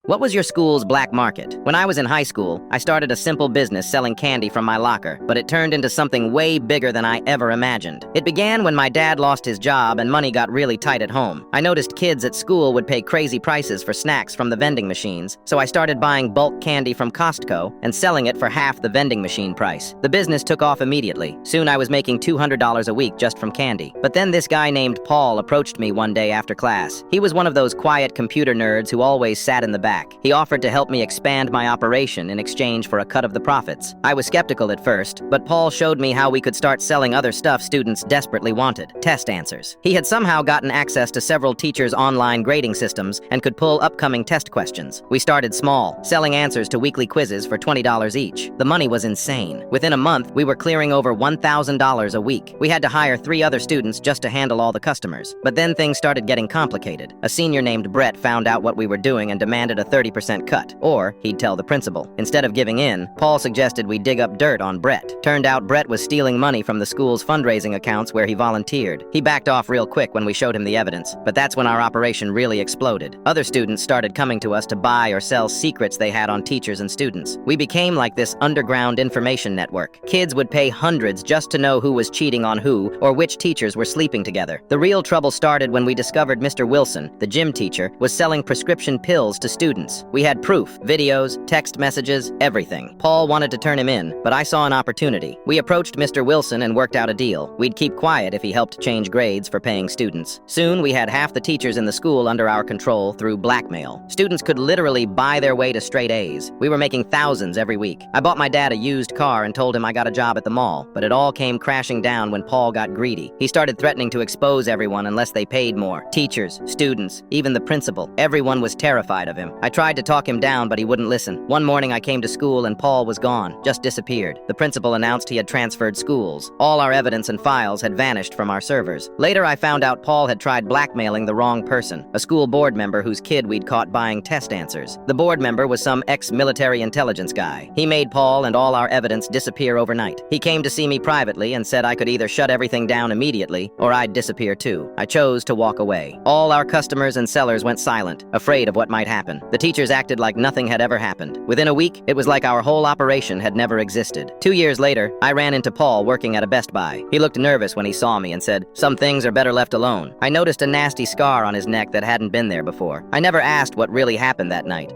What was your school's black market? When I was in high school, I started a simple business selling candy from my locker, but it turned into something way bigger than I ever imagined. It began when my dad lost his job and money got really tight at home. I noticed kids at school would pay crazy prices for snacks from the vending machines, so I started buying bulk candy from Costco and selling it for half the vending machine price. The business took off immediately. Soon I was making $200 a week just from candy. But then this guy named Paul approached me one day after class. He was one of those quiet computer nerds who always sat in the back. He offered to help me expand my operation in exchange for a cut of the profits. I was skeptical at first, but Paul showed me how we could start selling other stuff students desperately wanted: test answers. He had somehow gotten access to several teachers' online grading systems and could pull upcoming test questions. We started small, selling answers to weekly quizzes for $20 each. The money was insane. Within a month, we were clearing over $1,000 a week. We had to hire 3 other students just to handle all the customers. But then things started getting complicated. A senior named Brett found out what we were doing and demanded a 30% cut, or he'd tell the principal. Instead of giving in, Paul suggested we dig up dirt on Brett. Turned out Brett was stealing money from the school's fundraising accounts where he volunteered. He backed off real quick when we showed him the evidence, but that's when our operation really exploded. Other students started coming to us to buy or sell secrets they had on teachers and students. We became like this underground information network. Kids would pay hundreds just to know who was cheating on who or which teachers were sleeping together. The real trouble started when we discovered Mr. Wilson, the gym teacher, was selling prescription pills to students. We had proof, videos, text messages, everything. Paul wanted to turn him in, but I saw an opportunity. We approached Mr. Wilson and worked out a deal. We'd keep quiet if he helped change grades for paying students. Soon, we had half the teachers in the school under our control through blackmail. Students could literally buy their way to straight A's. We were making thousands every week. I bought my dad a used car and told him I got a job at the mall, but it all came crashing down when Paul got greedy. He started threatening to expose everyone unless they paid more. Teachers, students, even the principal. Everyone was terrified of him. I tried to talk him down, but he wouldn't listen. One morning I came to school and Paul was gone, just disappeared. The principal announced he had transferred schools. All our evidence and files had vanished from our servers. Later I found out Paul had tried blackmailing the wrong person, a school board member whose kid we'd caught buying test answers. The board member was some ex-military intelligence guy. He made Paul and all our evidence disappear overnight. He came to see me privately and said I could either shut everything down immediately or I'd disappear too. I chose to walk away. All our customers and sellers went silent, afraid of what might happen. The teachers acted like nothing had ever happened. Within a week, it was like our whole operation had never existed. 2 years later, I ran into Paul working at a Best Buy. He looked nervous when he saw me and said, "Some things are better left alone." I noticed a nasty scar on his neck that hadn't been there before. I never asked what really happened that night.